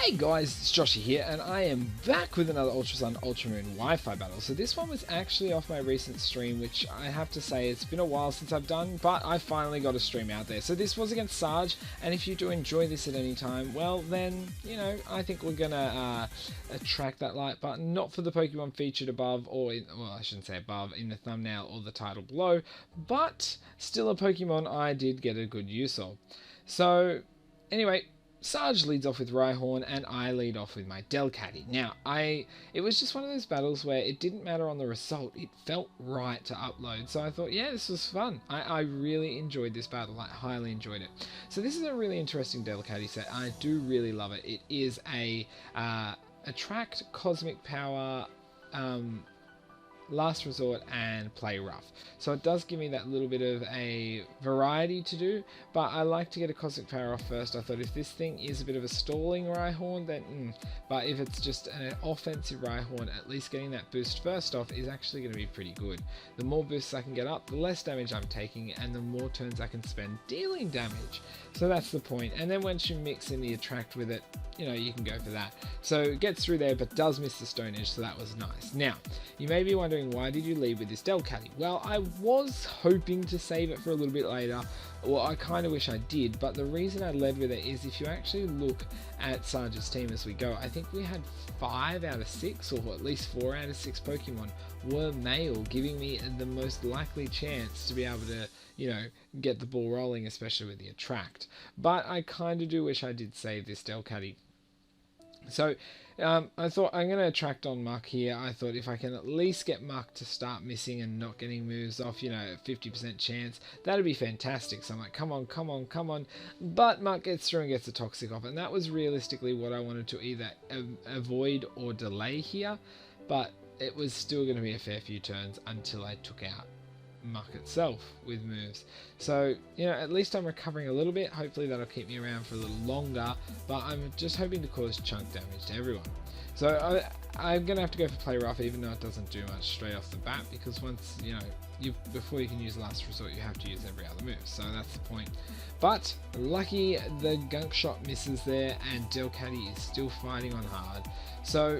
Hey guys, it's Joshy here, and I am back with another Ultra Sun Ultra Moon Wi-Fi battle. So this one was actually off my recent stream, which I have to say it's been a while since I've done, but I finally got a stream out there. So this was against Sarge, and if you do enjoy this at any time, well then, you know, I think we're gonna attract that like button, not for the Pokemon featured above, or well, I shouldn't say above, in the thumbnail or the title below, but still a Pokemon I did get a good use of. So, anyway, Sarge leads off with Rhyhorn, and I lead off with my Delcatty. Now, it was just one of those battles where it didn't matter on the result, it felt right to upload, so I thought, yeah, this was fun. I really enjoyed this battle, I highly enjoyed it. So this is a really interesting Delcatty set, I do really love it. It is a Attract, Cosmic Power, Last Resort, and Play Rough. So it does give me that little bit of a variety to do, but I like to get a Cosmic Power off first. I thought if this thing is a bit of a stalling Rhyhorn, then but if it's just an offensive Rhyhorn, at least getting that boost first off is actually going to be pretty good. The more boosts I can get up, the less damage I'm taking, and the more turns I can spend dealing damage. So that's the point. And then once you mix in the Attract with it, you know, you can go for that. So it gets through there, but does miss the Stone Edge, so that was nice. Now, you may be wondering, why did you lead with this Delcatty? Well, I was hoping to save it for a little bit later. Well, I kind of wish I did, but the reason I led with it is if you actually look at Sarge's team as we go, I think we had 5 out of 6, or at least 4 out of 6 Pokemon were male, giving me the most likely chance to be able to, you know, get the ball rolling, especially with the Attract. But I kind of do wish I did save this Delcatty. So I thought I'm going to Attract on Muck here. I thought if I can at least get Muck to start missing and not getting moves off, you know, 50% chance, that'd be fantastic. So I'm like, come on, come on, come on. But Muck gets through and gets a Toxic off, and that was realistically what I wanted to either avoid or delay here. But it was still going to be a fair few turns until I took out Muck itself with moves. So, you know, at least I'm recovering a little bit. Hopefully that'll keep me around for a little longer, but I'm just hoping to cause chunk damage to everyone. So I'm gonna have to go for Play Rough, even though it doesn't do much straight off the bat, because once, you know, before you can use Last Resort, you have to use every other move, so that's the point. But lucky the Gunk Shot misses there, and Delcatty is still fighting on hard. So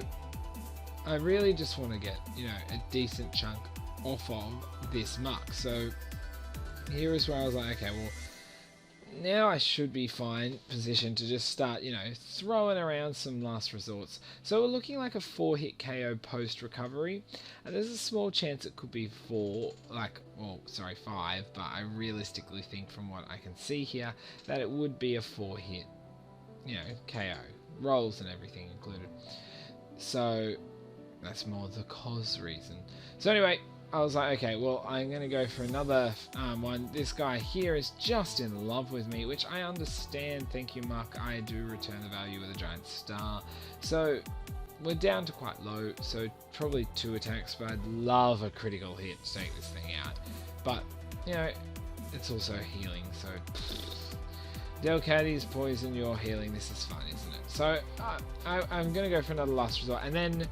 I really just want to get, you know, a decent chunk off of this Muck. So here is where I was like, okay, well, now I should be fine positioned to just start, you know, throwing around some Last Resorts. So we're looking like a 4-hit KO post recovery, and there's a small chance it could be 5, but I realistically think from what I can see here that it would be a 4-hit, you know, KO, rolls and everything included. So that's more the cause reason. So anyway, I was like, okay, well, I'm going to go for another one. This guy here is just in love with me, which I understand. Thank you, Muck. I do return the value with a giant star. So we're down to quite low, so probably 2 attacks, but I'd love a critical hit to take this thing out. But, you know, it's also healing, so Delcatty's poison, you're healing. This is fun, isn't it? So I'm going to go for another Last Resort, and then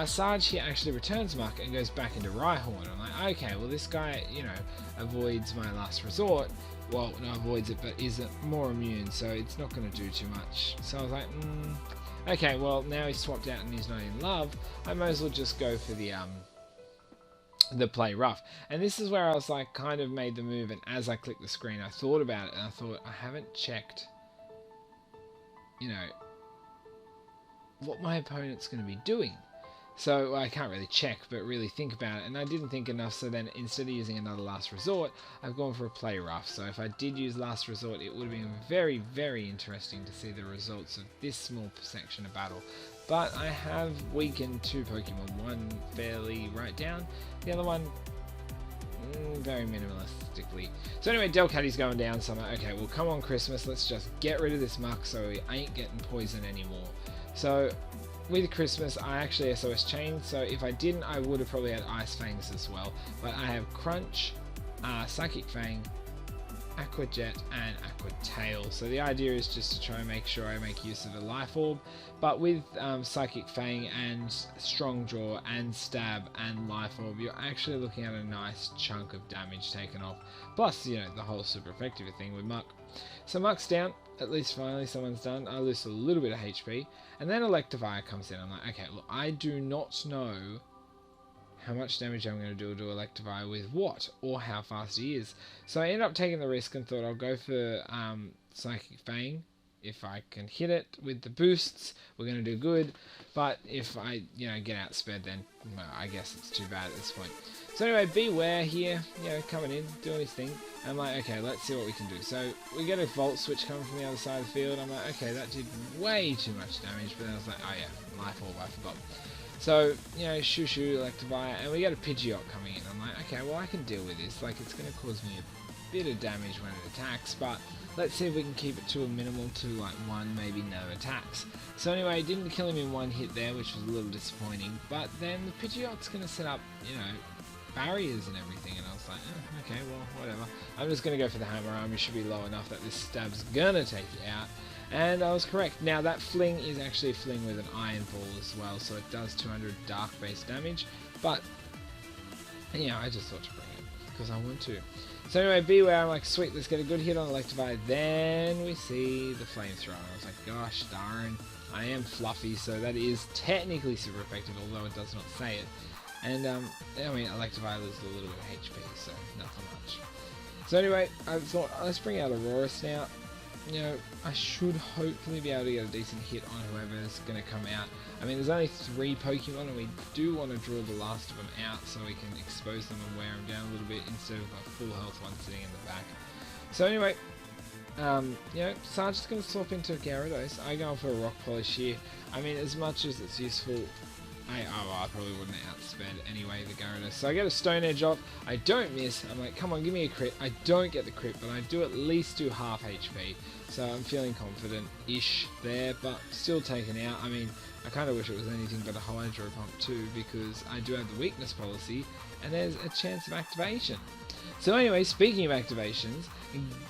Sarge here actually returns Muck and goes back into Rhyhorn. I'm like, okay, well this guy, you know, avoids my Last Resort. Well, no, avoids it, but is more immune, so it's not going to do too much. So I was like, okay, well now he's swapped out and he's not in love. I might as well just go for the Play Rough. And this is where I was like, kind of made the move, and as I clicked the screen I thought about it, and I thought, I haven't checked, you know, what my opponent's going to be doing. So I can't really check, but really think about it, and I didn't think enough. So then instead of using another Last Resort, I've gone for a Play Rough. So if I did use Last Resort, it would have been very, very interesting to see the results of this small section of battle. But I have weakened 2 Pokemon, one fairly right down, the other one very minimalistically. So anyway, Delcatty's going down, so I'm like, okay, well come on Christmas, let's just get rid of this Muck so we ain't getting poisoned anymore. So with Christmas, I actually SOS chained, so if I didn't, I would have probably had Ice Fangs as well. But I have Crunch, Psychic Fang, Aqua Jet and Aqua Tail. So the idea is just to try and make sure I make use of the Life Orb, but with Psychic Fang and Strong Jaw and Stab and Life Orb, you're actually looking at a nice chunk of damage taken off. Plus, you know, the whole super effective thing with Muck. So Muck's down. At least finally someone's done. I lose a little bit of HP. And then Electivire comes in. I'm like, okay, look, I do not know how much damage I'm going to do to Electivire with what, or how fast he is. So I ended up taking the risk and thought I'll go for Psychic Fang. If I can hit it with the boosts, we're going to do good. But if I, you know, get outsped, then well, I guess it's too bad at this point. So anyway, Beware here, you know, coming in, doing his thing. I'm like, okay, let's see what we can do. So we get a Volt Switch coming from the other side of the field. I'm like, okay, that did way too much damage. But then I was like, oh yeah, Life Orb, I forgot. So, you know, Shoo Electivire, and we get a Pidgeot coming in. I'm like, okay, well I can deal with this. Like, it's going to cause me a bit of damage when it attacks, but let's see if we can keep it to a minimal to like 1, maybe no attacks. So anyway, I didn't kill him in 1 hit there, which was a little disappointing. But then the Pidgeot's going to set up, you know, barriers and everything, and I was like, oh, okay, well, whatever. I'm just going to go for the Hammer Arm. It should be low enough that this stab's going to take you out. And I was correct. Now that fling is actually a fling with an Iron Ball as well, so it does 200 dark base damage. But yeah, I just thought to bring it because I want to. So anyway, Beware. I'm like, sweet, let's get a good hit on Electivire. Then we see the Flamethrower. I was like, gosh darn, I am fluffy, so that is technically super effective, although it does not say it. And I mean, Electivire loses a little bit of HP, so nothing much. So anyway, I thought let's bring out Aurorus now. You know, I should hopefully be able to get a decent hit on whoever's going to come out. I mean, there's only 3 Pokemon, and we do want to draw the last of them out so we can expose them and wear them down a little bit instead of a full health one sitting in the back. So anyway, you know, Sarge's going to swap into Gyarados. I go for a Rock Polish here. I mean, as much as it's useful, I probably wouldn't have outsped anyway, the Gyarados. So I get a Stone Edge off. I don't miss. I'm like, come on, give me a crit. I don't get the crit, but I do at least do half HP. So I'm feeling confident-ish there, but still taken out. I mean, I kind of wish it was anything but a Hydro Pump too, because I do have the weakness policy, and there's a chance of activation. So anyway, speaking of activations,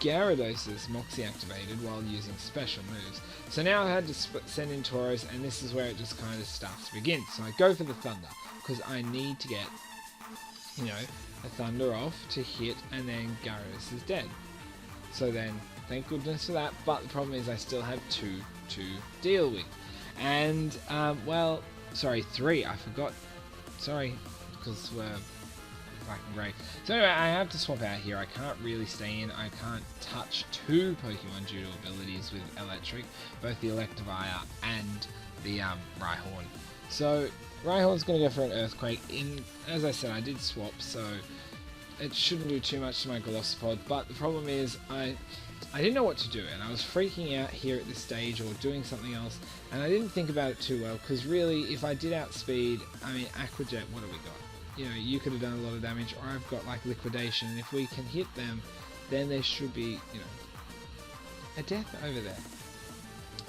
Gyarados is Moxie activated while using special moves. So now I had to send in Tauros, and this is where it just kind of starts to begin. So I go for the Thunder, because I need to get, you know, a Thunder off to hit, and then Gyarados is dead. So then, thank goodness for that, but the problem is I still have 2 to deal with. And, well, sorry, 3, I forgot. Sorry, because we're black and grey. So anyway, I have to swap out here. I can't really stay in. I can't touch 2 Pokemon due to abilities with Electric, both the Electivire and the Rhyhorn. So Rhyhorn's going to go for an Earthquake. As I said, I did swap, so it shouldn't do too much to my Glossopod, but the problem is I didn't know what to do, and I was freaking out here at this stage or doing something else, and I didn't think about it too well, because really, if I did outspeed, I mean, Aqua Jet, what have we got? You know, you could have done a lot of damage, or I've got like Liquidation, and if we can hit them, then there should be, you know, a death over there.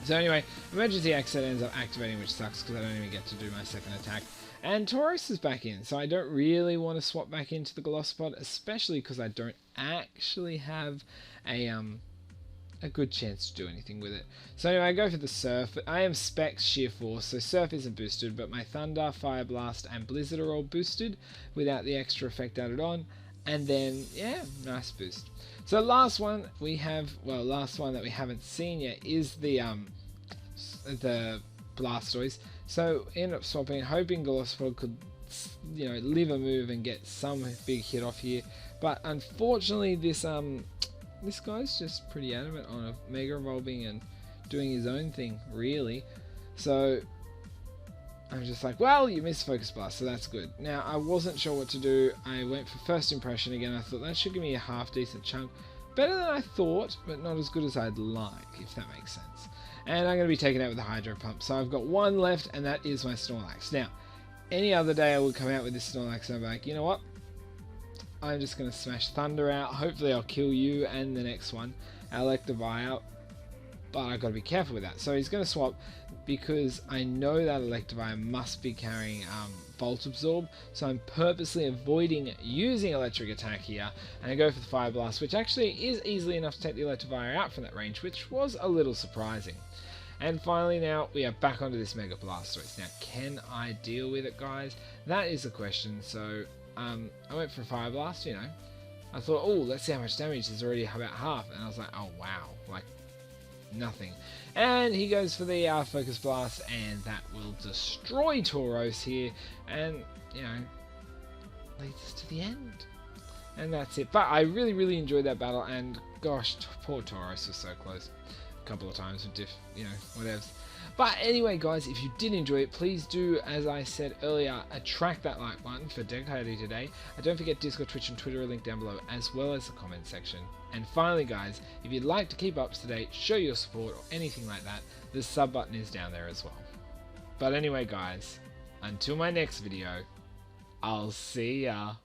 So anyway, Emergency Exit ends up activating, which sucks because I don't even get to do my second attack. And Tauros is back in, so I don't really want to swap back into the Glossopod, especially because I don't actually have a good chance to do anything with it. So anyway, I go for the Surf. I am Specs Sheer Force, so Surf isn't boosted, but my Thunder, Fire Blast, and Blizzard are all boosted without the extra effect added on. And then, yeah, nice boost. So last one we have, well, last one that we haven't seen yet is the Blastoise. So end up swapping, hoping Glossopod could, you know, live a move and get some big hit off here. But unfortunately, this guy's just pretty adamant on a Mega Evolving and doing his own thing, really. So I'm just like, well, you missed Focus Blast, so that's good. Now, I wasn't sure what to do. I went for First Impression again. I thought that should give me a half decent chunk. Better than I thought, but not as good as I'd like, if that makes sense. And I'm going to be taking out with the Hydro Pump. So I've got 1 left, and that is my Snorlax. Now, any other day I would come out with this Snorlax and I'm like, you know what? I'm just going to smash Thunder out. Hopefully I'll kill you and the next one. Electivire. but I've got to be careful with that. So he's going to swap because I know that Electivire must be carrying Volt Absorb, so I'm purposely avoiding using Electric Attack here, and I go for the Fire Blast, which actually is easily enough to take the Electivire out from that range, which was a little surprising. And finally now, we are back onto this Mega Blastoise. Now, can I deal with it, guys? That is the question. So, I went for a Fire Blast, you know. I thought, oh, let's see how much damage. There's already about half. And I was like, oh, wow. Like, nothing. And he goes for the Focus Blast, and that will destroy Tauros here. And, you know, leads us to the end. And that's it. But I really, really enjoyed that battle. And, gosh, poor Tauros was so close. Couple of times with you know, whatever. But anyway, guys, if you did enjoy it, please do, as I said earlier, attract that like button for Decade today. And don't forget Discord, Twitch, and Twitter are linked down below, as well as the comment section. And finally, guys, if you'd like to keep up to date, show your support, or anything like that, the sub button is down there as well. But anyway, guys, until my next video, I'll see ya.